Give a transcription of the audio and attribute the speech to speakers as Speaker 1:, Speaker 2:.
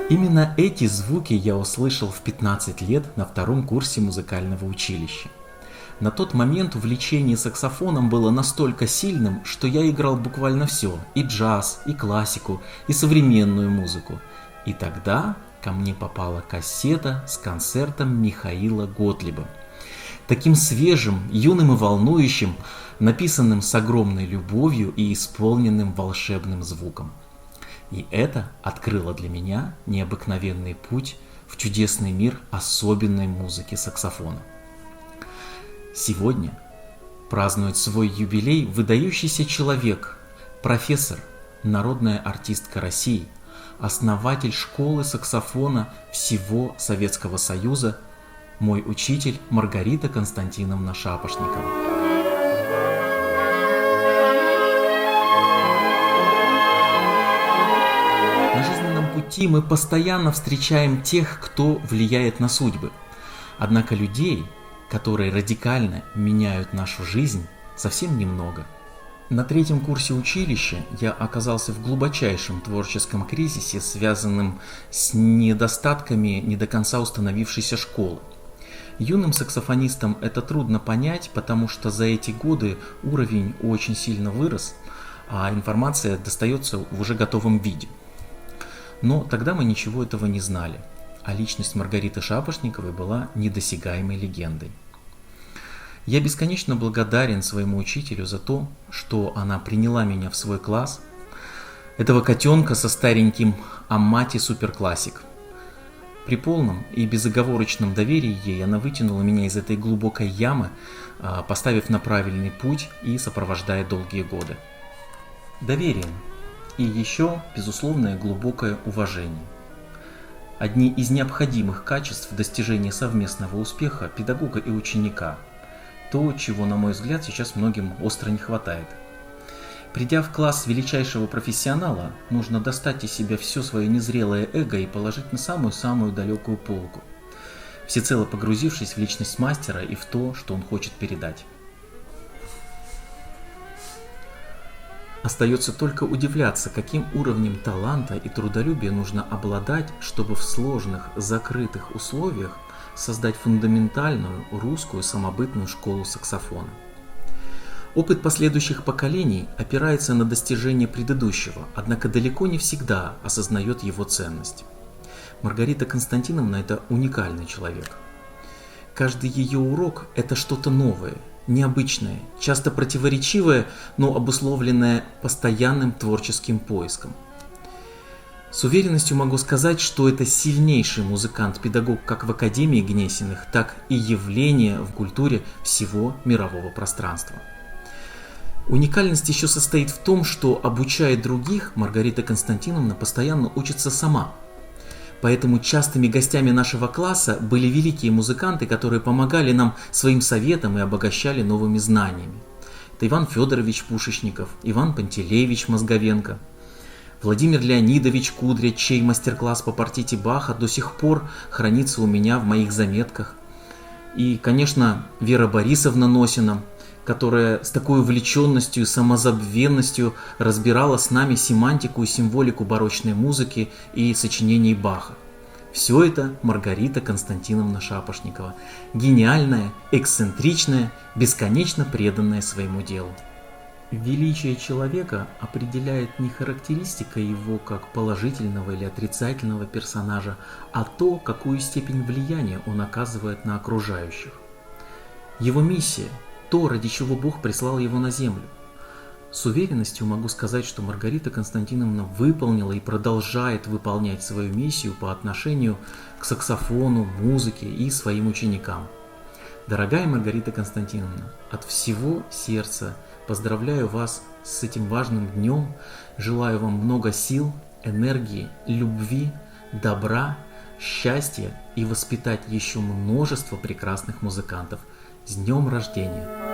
Speaker 1: Именно эти звуки я услышал в 15 лет на втором курсе музыкального училища. На тот момент увлечение саксофоном было настолько сильным, что я играл буквально все – и джаз, и классику, и современную музыку. И тогда ко мне попала кассета с концертом Михаила Готлиба. Таким свежим, юным и волнующим, написанным с огромной любовью и исполненным волшебным звуком. И это открыло для меня необыкновенный путь в чудесный мир особенной музыки саксофона. Сегодня празднует свой юбилей выдающийся человек, профессор, народная артистка России, основатель школы саксофона всего Советского Союза, мой учитель Маргарита Константиновна Шапошникова. На жизненном пути мы постоянно встречаем тех, кто влияет на судьбы. Однако людей, которые радикально меняют нашу жизнь, совсем немного. На третьем курсе училища я оказался в глубочайшем творческом кризисе, связанном с недостатками не до конца установившейся школы. Юным саксофонистам это трудно понять, потому что за эти годы уровень очень сильно вырос, а информация достается в уже готовом виде. Но тогда мы ничего этого не знали, а личность Маргариты Шапошниковой была недосягаемой легендой. Я бесконечно благодарен своему учителю за то, что она приняла меня в свой класс, этого котенка со стареньким Амати Суперклассик. При полном и безоговорочном доверии ей она вытянула меня из этой глубокой ямы, поставив на правильный путь и сопровождая долгие годы. Доверием и еще безусловное глубокое уважение. Одни из необходимых качеств достижения совместного успеха педагога и ученика. То, чего, на мой взгляд, сейчас многим остро не хватает. Придя в класс величайшего профессионала, нужно достать из себя все свое незрелое эго и положить на самую-самую далекую полку, всецело погрузившись в личность мастера и в то, что он хочет передать. Остается только удивляться, каким уровнем таланта и трудолюбия нужно обладать, чтобы в сложных, закрытых условиях создать фундаментальную русскую самобытную школу саксофона. Опыт последующих поколений опирается на достижения предыдущего, однако далеко не всегда осознает его ценность. Маргарита Константиновна – это уникальный человек. Каждый ее урок – это что-то новое, необычное, часто противоречивое, но обусловленное постоянным творческим поиском. С уверенностью могу сказать, что это сильнейший музыкант-педагог как в Академии Гнесиных, так и явление в культуре всего мирового пространства. Уникальность еще состоит в том, что, обучая других, Маргарита Константиновна постоянно учится сама. Поэтому частыми гостями нашего класса были великие музыканты, которые помогали нам своим советом и обогащали новыми знаниями. Это Иван Федорович Пушечников, Иван Пантелеевич Мозговенко, Владимир Леонидович Кудря, чей мастер-класс по партите Баха до сих пор хранится у меня в моих заметках. И, конечно, Вера Борисовна Носина, которая с такой увлеченностью и самозабвенностью разбирала с нами семантику и символику барочной музыки и сочинений Баха. Все это Маргарита Константиновна Шапошникова, гениальная, эксцентричная, бесконечно преданная своему делу. Величие человека определяет не характеристика его как положительного или отрицательного персонажа, а то, какую степень влияния он оказывает на окружающих. Его миссия – то, ради чего Бог прислал его на землю. С уверенностью могу сказать, что Маргарита Константиновна выполнила и продолжает выполнять свою миссию по отношению к саксофону, музыке и своим ученикам. Дорогая Маргарита Константиновна, от всего сердца поздравляю вас с этим важным днем, желаю вам много сил, энергии, любви, добра, счастья и воспитать еще множество прекрасных музыкантов. С днем рождения!